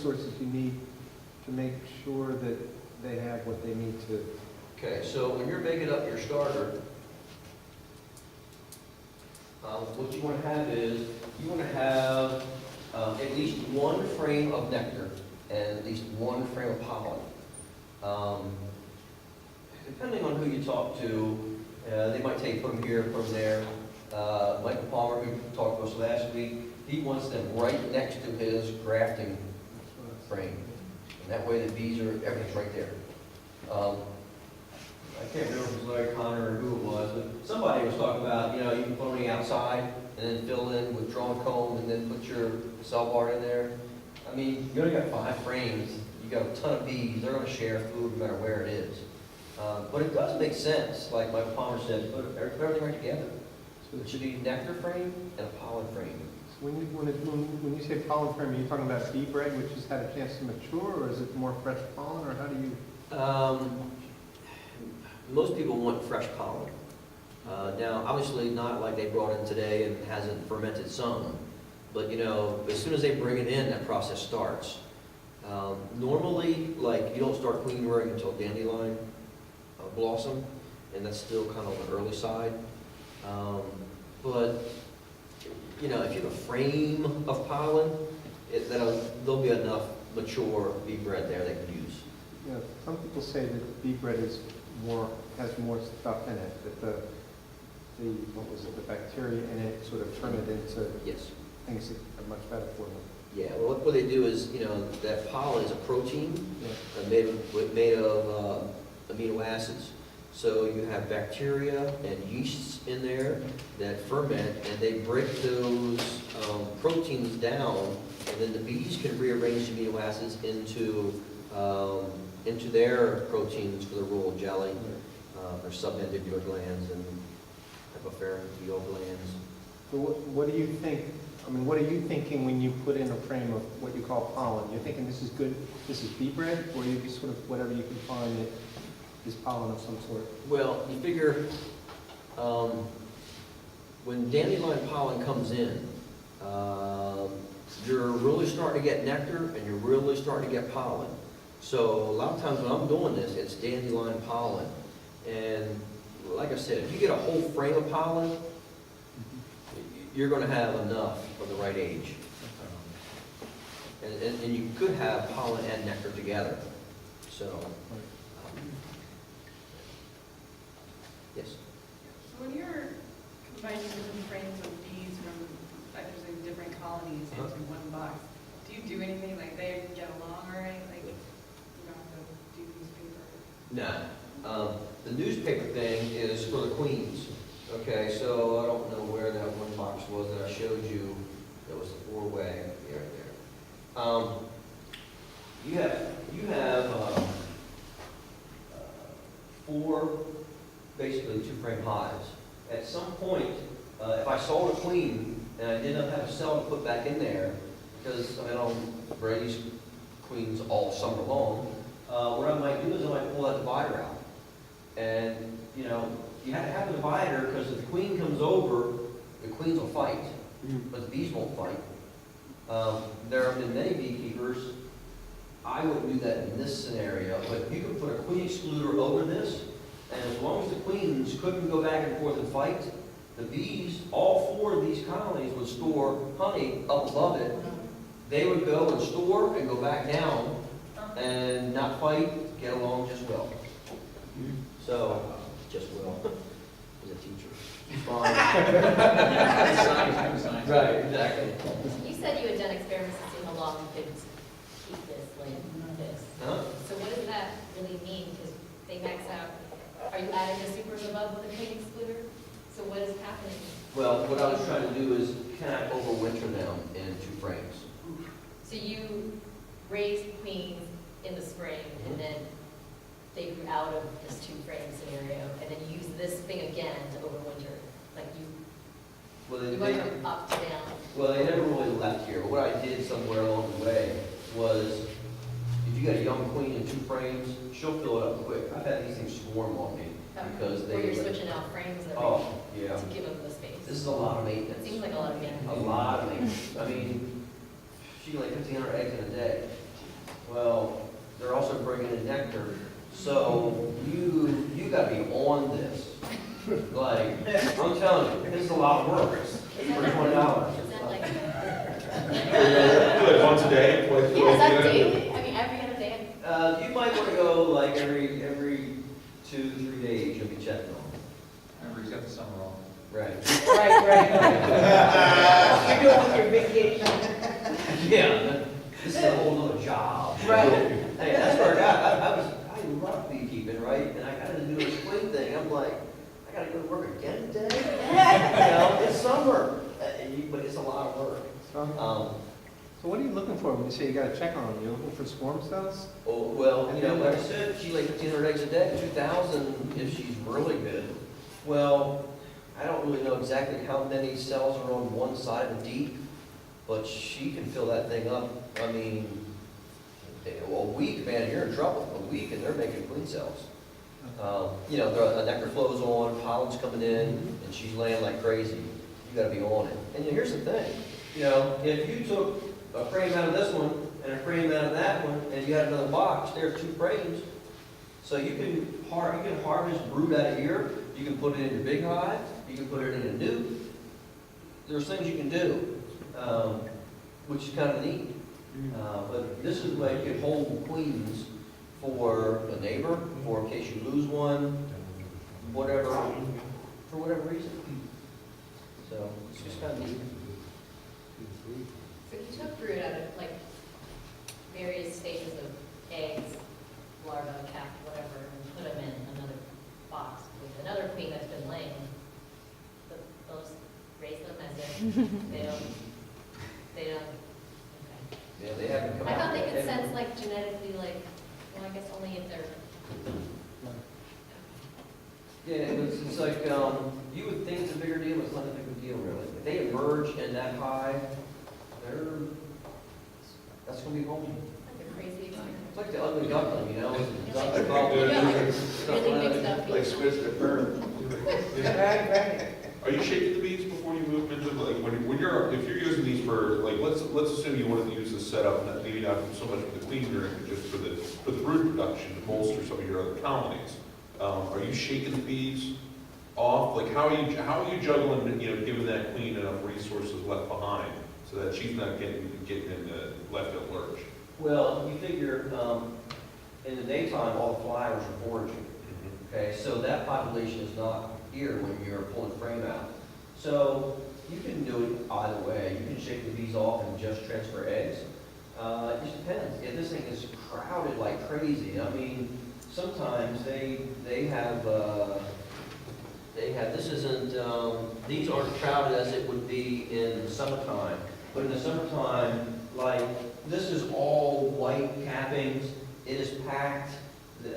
resources you need to make sure that they have what they need to? Okay, so when you're making up your starter, what you want to have is, you want to have at least one frame of nectar and at least one frame of pollen. Depending on who you talk to, they might tell you put them here, put them there. Michael Palmer, who talked to us last week, he wants them right next to his grafting frame. And that way the bees are, everything's right there. I can't remember if it was Larry Connor or who it was, but somebody was talking about, you can put them outside and then fill in with drawn comb and then put your cell bar in there. I mean, you only got 5 frames, you got a ton of bees, they're gonna share food no matter where it is. But it does make sense, like Michael Palmer said, put everything right together. So it should be nectar frame and a pollen frame. So when you say pollen frame, are you talking about bee bread, which has had a chance to mature, or is it more fresh pollen, or how do you? Most people want fresh pollen. Now, obviously not like they brought in today and hasn't fermented some, but as soon as they bring it in, that process starts. Normally, like you don't start queen rearing until dandelion blossom, and that's still kind of on the early side. But if you have a frame of pollen, there'll be enough mature bee bread there they can use. Some people say that bee bread has more stuff in it, that the bacteria in it sort of turn it into Yes. things that are much better for them. Yeah, well, what they do is, that pollen is a protein made of amino acids. So you have bacteria and yeasts in there that ferment, and they break those proteins down, and then the bees can rearrange the amino acids into their proteins for the royal jelly, for submandibular glands and hypopharyngeal glands. So what do you think? I mean, what are you thinking when you put in a frame of what you call pollen? You're thinking this is good, this is bee bread, or you just sort of whatever you can find that is pollen of some sort? Well, you figure when dandelion pollen comes in, you're really starting to get nectar and you're really starting to get pollen. So a lot of times when I'm doing this, it's dandelion pollen. And like I said, if you get a whole frame of pollen, you're going to have enough of the right age. And you could have pollen and nectar together. So, yes? So when you're combining different frames of bees from actually different colonies into one box, do you do anything like they get along or anything? Like you don't have to do newspaper? No. The newspaper thing is for the queens. Okay, so I don't know where that one box was that I showed you. That was the 4-way right there. You have 4 basically 2-frame hives. At some point, if I sold a queen and I did not have a cell to put back in there, because I don't raise queens all summer long, what I might do is I might pull that divider out. And you have to have a divider because if the queen comes over, the queens will fight, but the bees won't fight. There have been many beekeepers, I wouldn't do that in this scenario, but you can put a queen excluder over this, and as long as the queens couldn't go back and forth and fight, the bees, all 4 of these colonies would store honey up above it. They would go and store and go back down and not fight, get along just well. So, just well, as a teacher. Fine. Right, exactly. You said you had done experiments to see how long you could keep this like this. Huh? So what does that really mean? Because they max out. Are you adding the supers above with a queen excluder? So what is happening? Well, what I was trying to do is can I overwinter them in 2 frames? So you raised queens in the spring and then they grew out of this 2-frame scenario and then you use this thing again to overwinter. Like you went from up to down. Well, they never really left here. But what I did somewhere along the way was, if you got a young queen in 2 frames, she'll fill it up quick. I've had these things swarm on me because they. Where you're switching out frames and Oh, everything yeah. to give them the space. This is a lot of It maintenance. seems like a lot of maintenance. A lot of maintenance. I mean, she laid 1,500 eggs in a day. So you gotta be on this. Like, I'm telling you, this is a lot of work for $20. Is that like, Like once a day, twice a yeah, is that week, daily? I mean, every other day? You might wanna go like every 2-3 days, you'll be checking on it. Remember, he's got the summer off. Right. Right. You're doing with your vacation. Yeah, this is a whole nother job. Right. Hey, that's where I love beekeeping, right? And I gotta do this queen thing. I'm like, I gotta go to work again today? You know, it's summer, but it's a lot of work. So what are you looking for when you say you gotta check on them? You looking for swarm cells? Oh, well, you know, like I said, she lays 1,500 eggs a day, 2,000 if she's really good. Well, I don't really know exactly how many cells are on one side of the deep, but she can fill that thing up. I mean, a week, man, you're in trouble. A week and they're making queen cells. You know, the nectar flows on, pollen's coming in, and she's laying like crazy. You gotta be on it. And here's the thing, you know, if you took a frame out of this one and a frame out of that one, and you had another box, there's 2 frames. So you can harvest brood out of here, you can put it in your big hive, you can put it in a nuke. There's things you can do, which is kind of neat. But this is the way you can hold queens for a neighbor, or in case you lose one, whatever, for whatever reason. So it's just kind of neat. So you took brood out of like various stages of eggs, larvae, cap, whatever, and put them in another box with another queen that's been laying. But those raise them as if they don't, okay. Yeah, they haven't come I out. thought they could yet. sense like genetically, like, well, I guess only if they're. Yeah, it's like, you would think it's a bigger deal, but it's not a big deal really. If they emerge in that hive, that's gonna be home. Like a crazy experience. It's like the ugly duckling, you know? It's You're duck- like, duck- you're like stuff really like mixed that. up. like Swiss the bird. Right. Are you shaking the bees before you move them into, like, when you're, if you're using these for, like, let's assume you wanted to use this setup, maybe not so much for the queen rearing, but just for the brood production, to bolster some of your other colonies. Are you shaking the bees off? Like, how are you juggling, you know, giving that queen enough resources left behind so that she's not getting left at lurch? Well, you figure, in the daytime, all the flyers are foraging. Okay, so that population is not here when you're pulling the frame out. So you can do it either way. You can shake the bees off and just transfer eggs. It just depends. If this thing is crowded like crazy, I mean, sometimes they have, this isn't, these aren't crowded as it would be in the summertime. But in the summertime, like, this is all white cappings. It is packed.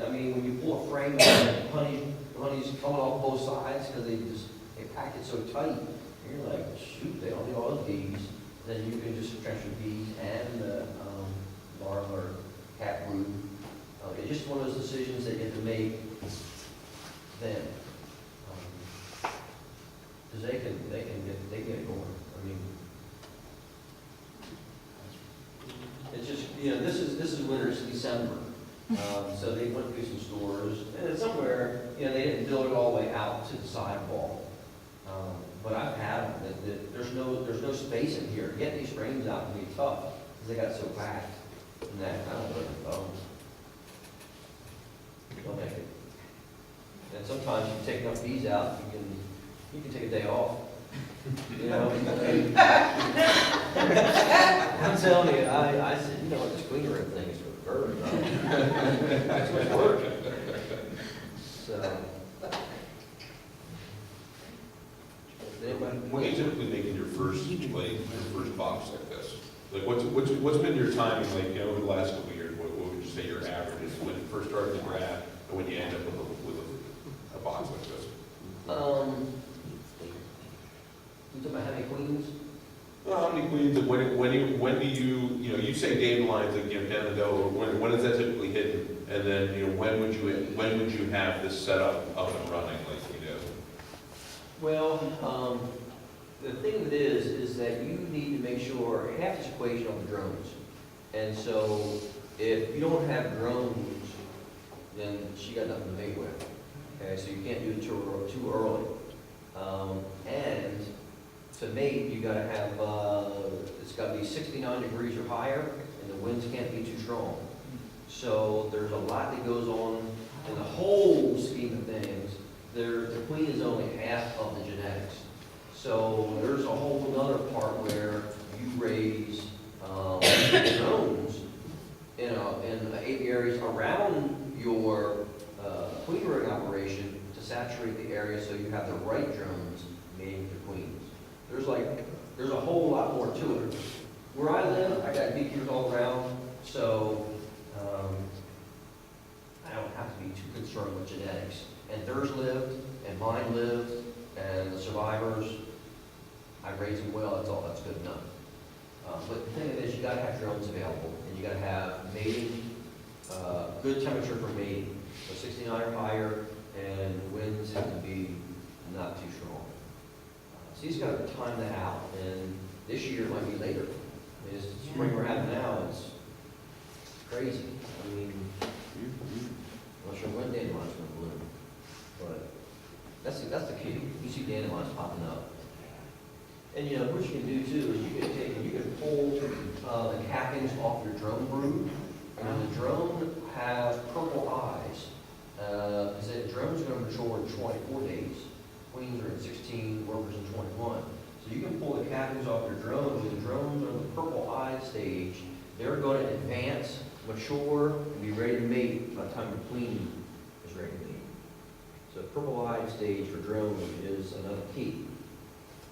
I mean, when you pull a frame out, honey's coming off both sides because they pack it so tight. And you're like, shoot, they don't need all the bees. Then you can just transfer bees and the larva or cat brood. It's just one of those decisions that you have to make then. Because they get it going. I mean, it's just, you know, this is winter, it's December. So they went through some stores, and somewhere, you know, they didn't build it all the way out to the sidewall. But I've had them, that there's no space in here. Get these frames out and be tough, because they got so packed. And that, I don't know, don't make it. And sometimes you take enough bees out, you can take a day off. You know? I'm telling you, I said, you know what, this queen room thing is for the birds. That's what's work. So. When you typically making your first box like this? Like, what's been your timing, like, you know, over the last couple of years, what would you say your average is when you first started the graph, and when you end up with a box like this? You talking about how many queens? Well, how many queens, and when do you say dandelions, like, you know, down the dough, when is that typically hidden? And then, you know, when would you have this set up and running, like, you know? Well, the thing of it is that you need to make sure, half this equation on the drones. And so if you don't have drones then she got nothing to mate with. Okay, so you can't do it too early. And to mate, you gotta have, it's gotta be 69 degrees or higher, and the winds can't be too strong. So there's a lot that goes on in the whole scheme of things. The queen is only half of the genetics. So there's a whole other part where you raise drones in aviaries around your queen rearing operation to saturate the area so you have the right drones mating the queens. There's a whole lot more to it. Where I live, I got beekeepers all around, so I don't have to be too concerned with genetics. And theirs lived, and mine lived, and the survivors, I raised them well, that's good enough. But the thing is, you gotta have drones available, and you gotta have mating, good temperature for mating, so 69 or higher, and winds have to be not too strong. So you just gotta time that out, and this year it might be later. I mean, it's spring we're having now, it's crazy. I mean, I'm not sure when dandelion's gonna bloom, but that's the key. You see dandelions popping up. And you know, what you can do too is you can pull the cappings off your drone brood. And the drone have purple eyes. Because the drones are going to mature in 24 days. Queens are in 16, workers in 21. So you can pull the cappings off your drone. When the drones are in the purple eye stage, they're going to advance, mature, and be ready to mate by the time your queen is ready to mate. So purple eye stage for drones is another key.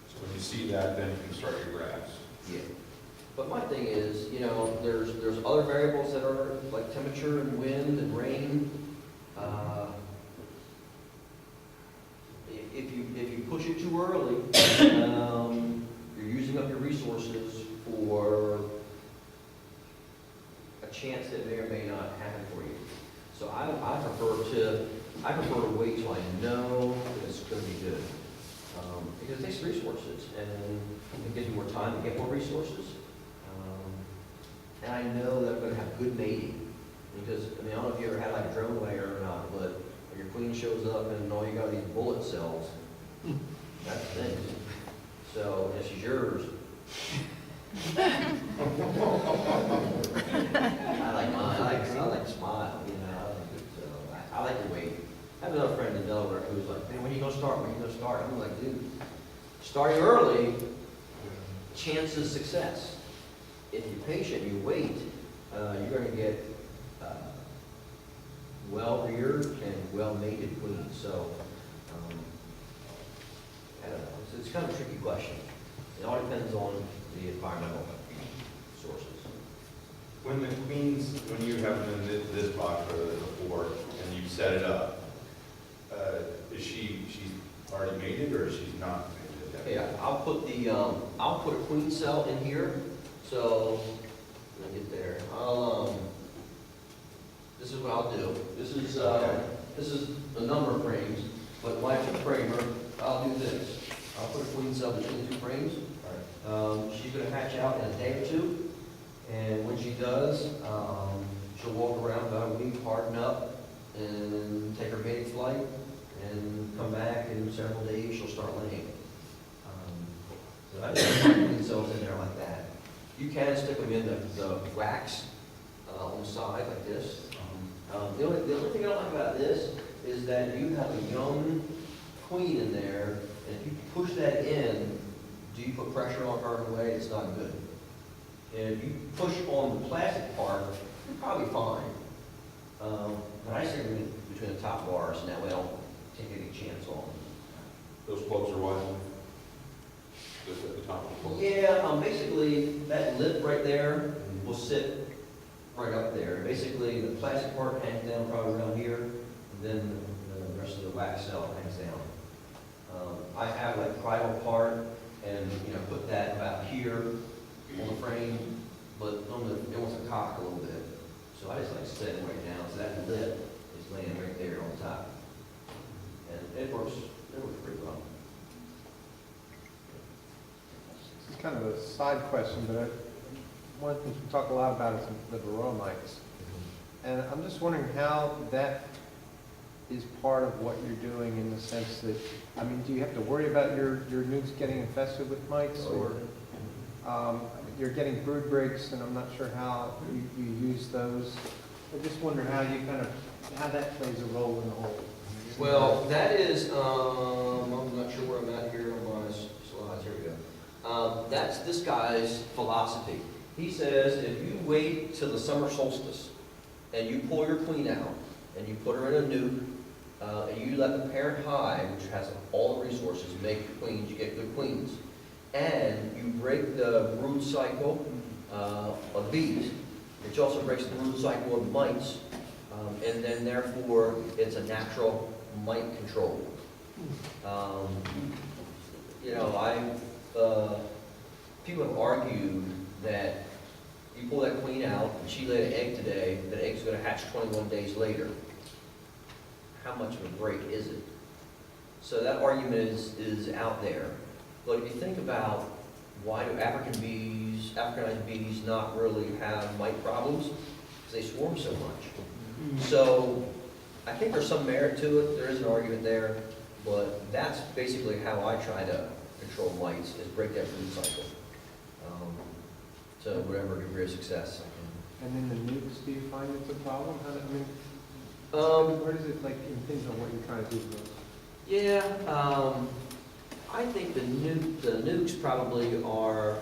So when you see that, then you can start your graphs. Yeah. But my thing is, you know, there's other variables that are like temperature and wind and rain. If you push it too early, you're using up your resources for a chance that may or may not happen for you. So I prefer to wait till I know that it's going to be good. Because it takes resources, and it gives you more time to get more resources. And I know that I'm going to have good mating. Because, I mean, I don't know if you ever had like a drone layer or not, but when your queen shows up and all you got are these bullet cells, that's the thing. So, and she's yours. I like mine. I like to smile, you know. I like to wait. I have another friend in Delaware who's like, man, when are you going to start? When are you going to start? I'm like, dude, starting early, chance of success. If you're patient, you wait, you're going to get well-reared and well-mated queens. So, I don't know. It's kind of a tricky question. It all depends on the environmental sources. When the queens, when you have them in this box or before, and you set it up, is she's already mated or she's not mated? Yeah, I'll put a queen cell in here. So let me get there. This is what I'll do. This is a number of frames, but when I put a framer, I'll do this. I'll put a queen cell between the two frames. She's going to hatch out in a day or two, and when she does, she'll walk around about a week, harden up, and take her mating flight, and come back in several days. She'll start laying. So I just put queen cells in there like that. You can stick them in the wax on the side like this. The only thing I don't like about this is that you have a young queen in there, and if you push that in, do you put pressure on her in a way it's not good? And if you push on the plastic part, you're probably fine. But I stick them between the top bars, and that way I don't take any chance on them. Those plugs are wide. Just at the top of the plug. Yeah, basically, that lip right there will sit right up there. Basically, the plastic part hangs down probably around here, and then the rest of the wax cell hangs down. I have like the bridle part, and put that about here on the frame, but it wants to cock a little bit. So I just like set it right down, so that lip is laying right there on top. And it works pretty well. This is kind of a side question, but one of the things we talk a lot about is the varroa mites. And I'm just wondering how that is part of what you're doing in the sense that, I mean, do you have to worry about your nukes getting infested with mites? Or you're getting brood breaks, and I'm not sure how you use those. I just wonder how you how that plays a role in the whole. Well, that is, I'm not sure where I'm at here on my slides, here we go. That's this guy's philosophy. He says if you wait till the summer solstice and you pull your queen out and you put her in a nuke, and you let the parent hive, which has all the resources, make queens, you get good queens, and you break the brood cycle of bees, which also breaks the brood cycle of mites, and then therefore it's a natural mite control. People have argued that you pull that queen out and she laid an egg today, that egg's going to hatch 21 days later. How much of a break is it? So that argument is out there. But if you think about why do Africanized bees not really have mite problems? Because they swarm so much. So I think there's some merit to it. There is an argument there. But that's basically how I try to control mites, is break that brood cycle. To whatever degree of success I can. And then the nukes, do you find it's a problem? Where does it impinge on what you're trying to do with those? Yeah, I think the nukes probably are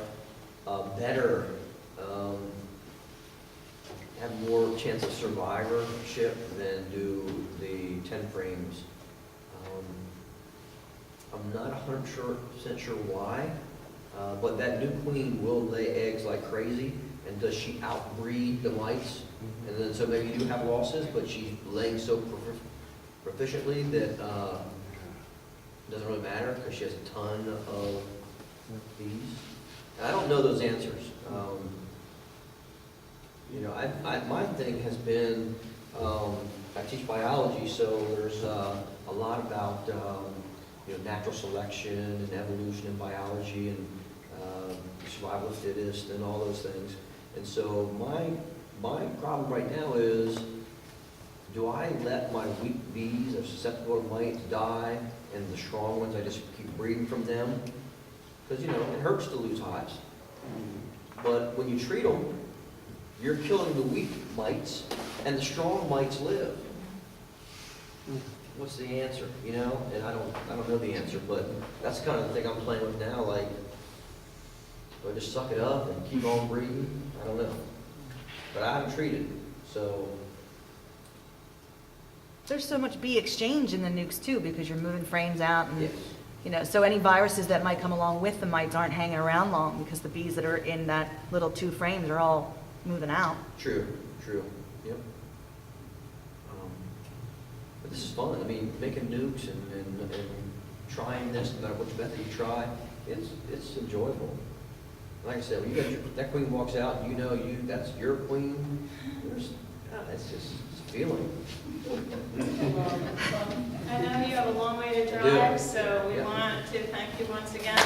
better, have more chance of survivorship than do the 10 frames. I'm not 100% sure why, but that new queen will lay eggs like crazy. And does she outbreed the mites? And then so maybe you do have losses, but she's laying so proficiently that it doesn't really matter because she has a ton of bees. And I don't know those answers. My thing has been, I teach biology, so there's a lot about natural selection and evolution in biology and survival of the fittest and all those things. And so my problem right now is, do I let my weak bees that are susceptible to mites die, and the strong ones I just keep breeding from them? Because, it hurts to lose hives. But when you treat them, you're killing the weak mites, and the strong mites live. What's the answer, And I don't know the answer, but that's the kind of thing I'm playing with now, like, do I just suck it up and keep on breeding? I don't know. But I haven't treated, so. There's so much bee exchange in the nukes too, because you're moving frames out and, Yes. so any viruses that might come along with the mites aren't hanging around long because the bees that are in that little 2 frames are all moving out. True, yep. But this is fun. I mean, making nukes and trying this, no matter which method you try, it's enjoyable. Like I said, when that queen walks out, and that's your queen. It's just a feeling. I know you have a long way to I do. drive, so we Yeah. want to thank you once again.